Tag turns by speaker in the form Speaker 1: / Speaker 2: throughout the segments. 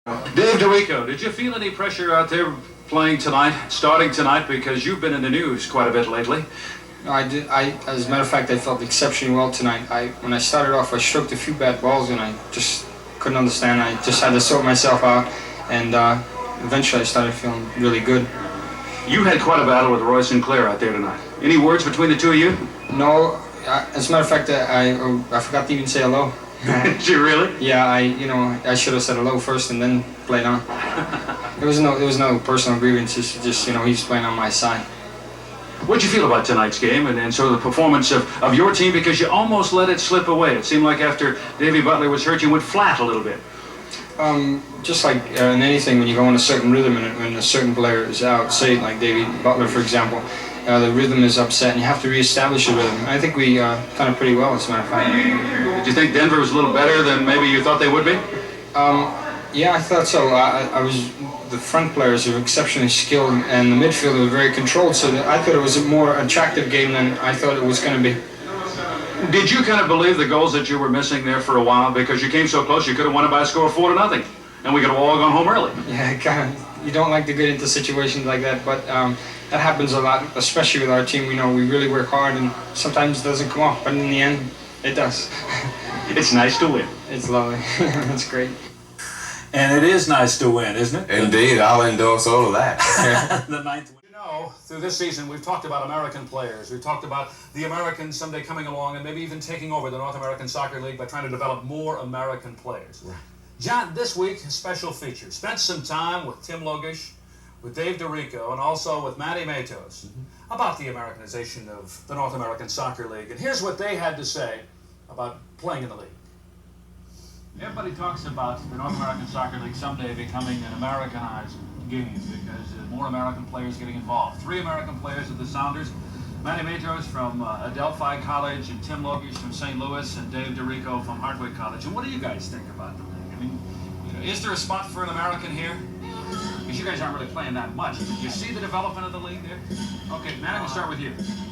Speaker 1: Dave DeRico, did you feel any pressure out there playing tonight, starting tonight, because you've been in the news quite a bit lately?
Speaker 2: No, I did. As a matter of fact, I felt exceptionally well tonight. When I started off, I stroked a few bad balls, and I just couldn't understand. I just had to sort myself out, and eventually I started feeling really good.
Speaker 1: You had quite a battle with Roy Sinclair out there tonight. Any words between the two of you?
Speaker 2: No, as a matter of fact, I forgot to even say hello.
Speaker 1: Did you really?
Speaker 2: Yeah, I should have said hello first and then played on. There was no personal grievance. It's just he's playing on my side.
Speaker 1: What'd you feel about tonight's game and sort of the performance of your team, because you almost let it slip away? It seemed like after Davy Butler was hurt, you went flat a little bit.
Speaker 2: Just like in anything, when you go in a certain rhythm and when a certain player is out, say like Davy Butler, for example, the rhythm is upset and you have to reestablish the rhythm. I think we done it pretty well, as a matter of fact.
Speaker 1: Did you think Denver was a little better than maybe you thought they would be?
Speaker 2: Yeah, I thought so. The front players are exceptionally skilled and the midfield are very controlled, so I thought it was a more attractive game than I thought it was going to be.
Speaker 1: Did you kind of believe the goals that you were missing there for a while, because you came so close you could have won it by a score of 4-0 and we could have all gone home early?
Speaker 2: Yeah, kind of. You don't like to get into situations like that, but that happens a lot, especially with our team. We really work hard and sometimes it doesn't come off, but in the end it does.
Speaker 1: It's nice to win.
Speaker 2: It's lovely. That's great.
Speaker 3: And it is nice to win, isn't it?
Speaker 4: Indeed, I'll endorse all of that.
Speaker 3: The ninth win. Through this season, we've talked about American players. We've talked about the Americans someday coming along and maybe even taking over the North American Soccer League by trying to develop more American players.
Speaker 4: Right.
Speaker 3: John, this week, a special feature. Spent some time with Tim Logish, with Dave DeRico, and also with Manny Matos about the Americanization of the North American Soccer League. And here's what they had to say about playing in the league. Everybody talks about the North American Soccer League someday becoming an Americanized game because more American players getting involved. 3 American players at the Sounders: Manny Matos from Adelphi College, and Tim Logish from St. Louis, and Dave DeRico from Hartwick College. And what do you guys think about the league? I mean, is there a spot for an American here? Because you guys aren't really playing that much. Did you see the development of the league there? Okay, Manny, we'll start with you.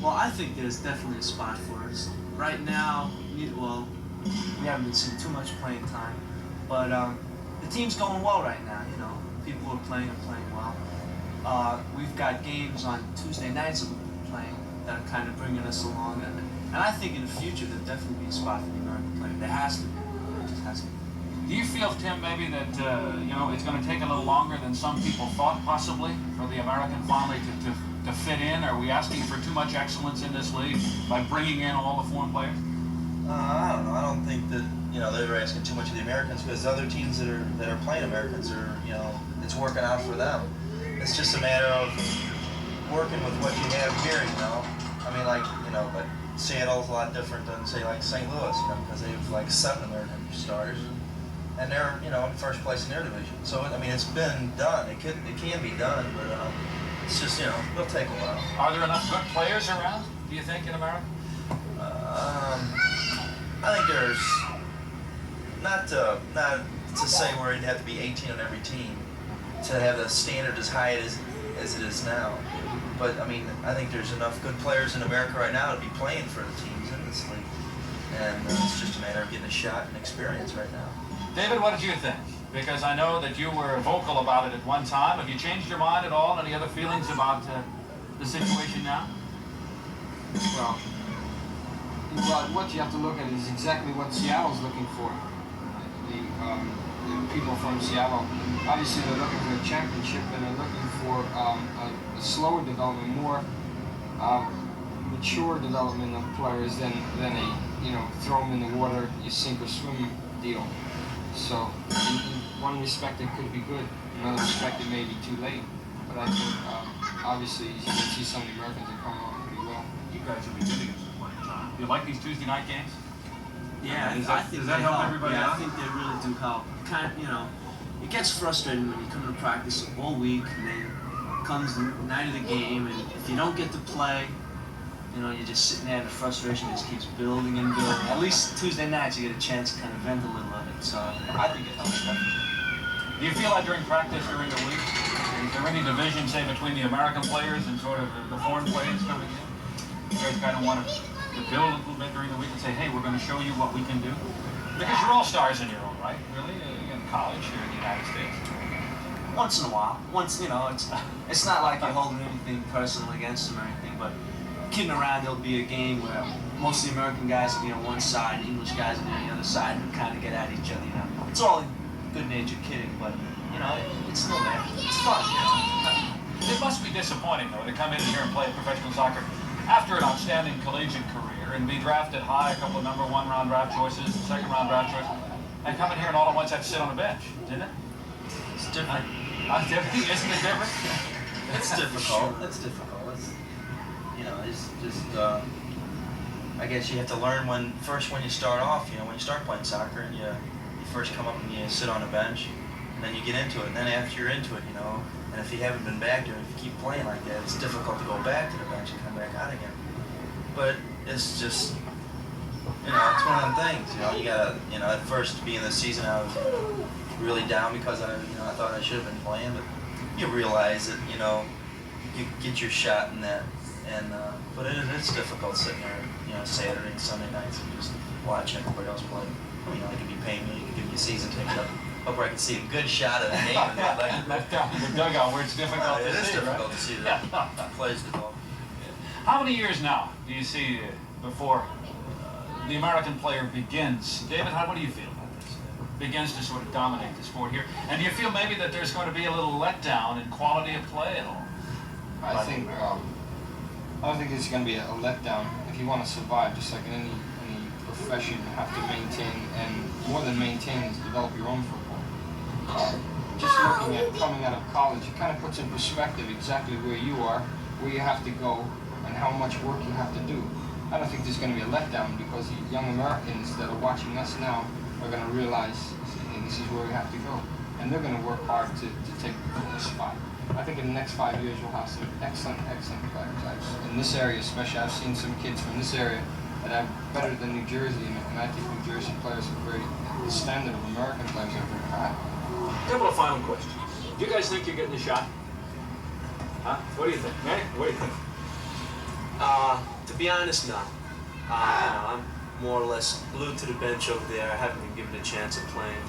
Speaker 5: Well, I think there's definitely a spot for us. Right now, we haven't been seeing too much playing time, but the team's going well right now. People are playing well. We've got games on Tuesday nights that we've been playing that are kind of bringing us along, and I think in the future there'll definitely be a spot for the American player. There has to be. There just has to be.
Speaker 3: Do you feel, Tim, maybe that it's going to take a little longer than some people thought, possibly, for the American family to fit in? Are we asking for too much excellence in this league by bringing in all the foreign players?
Speaker 6: I don't know. I don't think that they're asking too much of the Americans, because other teams that are playing Americans are it's working out for them. It's just a matter of working with what you have here. I mean, but Seattle's a lot different than say like St. Louis, because they have like 7 American starters, and they're in first place in their division. So I mean, it's been done. It can be done, but it's just it'll take a while.
Speaker 3: Are there enough good players around, do you think, in America?
Speaker 6: I think there's not to say where it'd have to be 18 on every team to have the standard as high as it is now. But I mean, I think there's enough good players in America right now to be playing for the teams in this league, and it's just a matter of getting a shot and experience right now.
Speaker 3: David, what did you think? Because I know that you were vocal about it at one time. Have you changed your mind at all? Any other feelings about the situation now?
Speaker 2: Well, what you have to look at is exactly what Seattle's looking for. The people from Seattle, obviously they're looking for a championship, and they're looking for a slower development, more mature development of players than a throw them in the water, you sink or swim deal. So in one respect it could be good, in another respect it may be too late. But I think obviously you can see some of the Americans that come along pretty well.
Speaker 3: You guys will be getting us plenty of time. Do you like these Tuesday night games?
Speaker 5: Yeah,
Speaker 3: Does
Speaker 5: I think
Speaker 3: that
Speaker 5: they
Speaker 3: help everybody
Speaker 5: Yeah,
Speaker 3: out?
Speaker 5: I think they really do help. It gets frustrating when you come to practice all week, and then comes the night of the game, and if you don't get to play, you're just sitting there, and the frustration just keeps building and building. At least Tuesday nights you get a chance to kind of vent a little of it, so I think it helps.
Speaker 3: Do you feel that during practice during the week? Is there any division, say, between the American players and sort of the foreign players coming in? You guys kind of want to build a little bit during the week and say, hey, we're going to show you what we can do?
Speaker 1: Because you're all stars in your own right, really. In college, here in the United States.
Speaker 5: Once in a while. Once, you know, it's not like you're holding anything personal against them or anything, but kidding around, there'll be a game where most of the American guys will be on one side, English guys will be on the other side, and kind of get at each other, you know. It's all good-natured kidding, but, you know, it's still there. It's fun, you know.
Speaker 1: It must be disappointing, though, to come in here and play professional soccer after an outstanding collegiate career and be drafted high, a couple of number 1 round draft choices, second round draft choices, and come in here and all at once have to sit on a bench, didn't it?
Speaker 5: It's different.
Speaker 1: Isn't it different?
Speaker 6: It's difficult. It's difficult. It's, you know, it's just, I guess you have to learn when you start off, you know, when you start playing soccer and you first come up and you sit on a bench, and then you get into it, and then after you're into it, you know, and if you haven't been back there, if you keep playing like that, it's difficult to go back to the bench and come back out again. But it's just, you know, it's one of them things, you know, you gotta, you know, at first to be in the season I was really down because I thought I should have been playing, but you realize that, you know, you get your shot in that, and but it's difficult sitting there, you know, Saturday and Sunday nights and just watching everybody else play. You know, they could be paying me, you could give me a season ticket up where I can see a good shot of the game and like
Speaker 1: Left down in the dugout where it's difficult to see,
Speaker 6: it is difficult
Speaker 1: right?
Speaker 6: to see the plays develop.
Speaker 1: How many years now do you see before the American player begins? David, what do you feel about this? Begins to sort of dominate the sport here. And do you feel maybe that there's going to be a little letdown in quality of play at all?
Speaker 2: I think it's going to be a letdown if you want to survive, just like in any profession. You have to maintain, and more than maintain is develop your own football. Just looking at coming out of college, it kind of puts in perspective exactly where you are, where you have to go, and how much work you have to do. I don't think there's going to be a letdown because the young Americans that are watching us now are going to realize this is where we have to go, and they're going to work hard to take the spot. I think in the next 5 years we'll have some excellent players. In this area especially, I've seen some kids from this area that are better than New Jersey, and I think New Jersey players are the standard of American players are very high.
Speaker 3: A couple of final questions. Do you guys think you're getting a shot? Huh? What do you think? Manny, what do you think?
Speaker 5: To be honest, no. You know, I'm more or less glued to the bench over there. I haven't been given a chance of playing.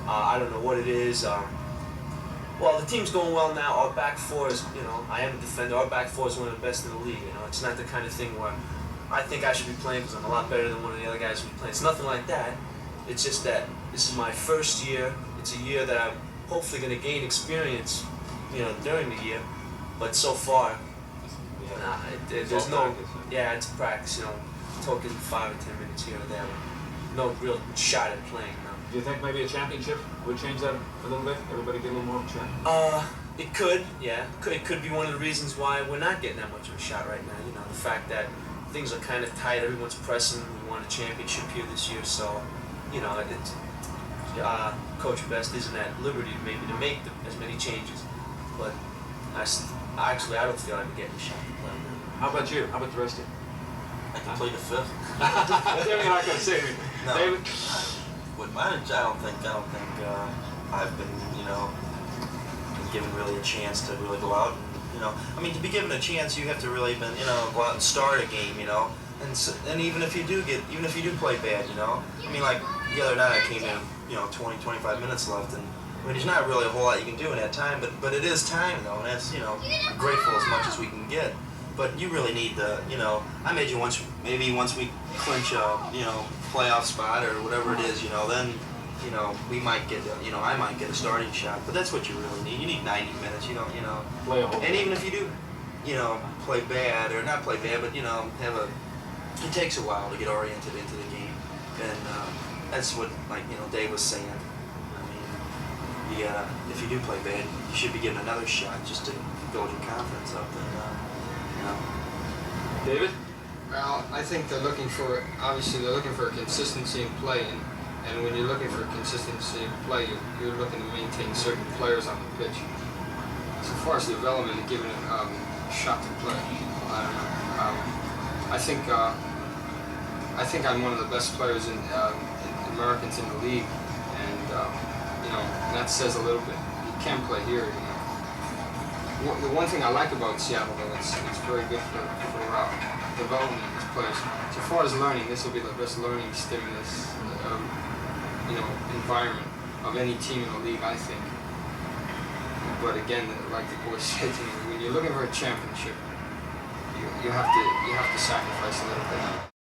Speaker 5: I don't know what it is. Well, the team's going well now. Our back four is, you know, I am a defender. Our back four is one of the best in the league. You know, it's not the kind of thing where I think I should be playing because I'm a lot better than one of the other guys who play. It's nothing like that. It's just that this is my first year. It's a year that I'm hopefully going to gain experience, you know, during the year. But so far, there's no, it's practice, you know, talking 5 or 10 minutes here or there. No real shot at playing, no.
Speaker 3: Do you think maybe a championship would change that a little bit? Everybody get a little more of a chance?
Speaker 5: It could, yeah. It could be one of the reasons why we're not getting that much of a shot right now. You know, the fact that things are kind of tight, everyone's pressing. We won a championship here this year, so, you know, Coach Best isn't at liberty maybe to make as many changes. But I don't feel I'm getting a shot to play now.
Speaker 3: How about you? How about the rest of you?
Speaker 6: I can play the fifth.
Speaker 3: You're not going to say anything.
Speaker 6: No.
Speaker 3: David?
Speaker 6: With mine, I don't think I've been, you know, given really a chance to really go out and, you know, I mean, to be given a chance, you have to really been, you know, go out and start a game, you know, and even if you do play bad, you know, I mean, like the other night I came in, you know, 20-25 minutes left, and I mean, there's not really a whole lot you can do in that time, but it is time though, and that's, you know, I'm grateful as much as we can get. But you really need the, you know, I made you once we clinch a, you know, playoff spot or whatever it is, you know, then, you know, we might get, you know, I might get a starting shot. But that's what you really need. You need 90 minutes. You don't, you know.
Speaker 3: Play a whole
Speaker 6: and even if you do, you know, play bad or not play bad, but you know, it takes a while to get oriented into the game, and that's what, like, you know, Dave was saying. I mean, if you do play bad, you should be given another shot just to build your confidence up. And, you know.
Speaker 3: David?
Speaker 2: Well, I think obviously they're looking for consistency in play, and when you're looking for consistency in play, you're looking to maintain certain players on the pitch. So far as development and giving it a shot to play, I don't know. I think I'm one of the best players in Americans in the league, and you know, that says a little bit. You can play here, you know. The one thing I like about Seattle, though, it's very good for development of these players. So far as learning, this will be the best learning stimulus environment of any team in the league, I think. But again, like the coach said to me, when you're looking for a championship, you have to sacrifice a little bit.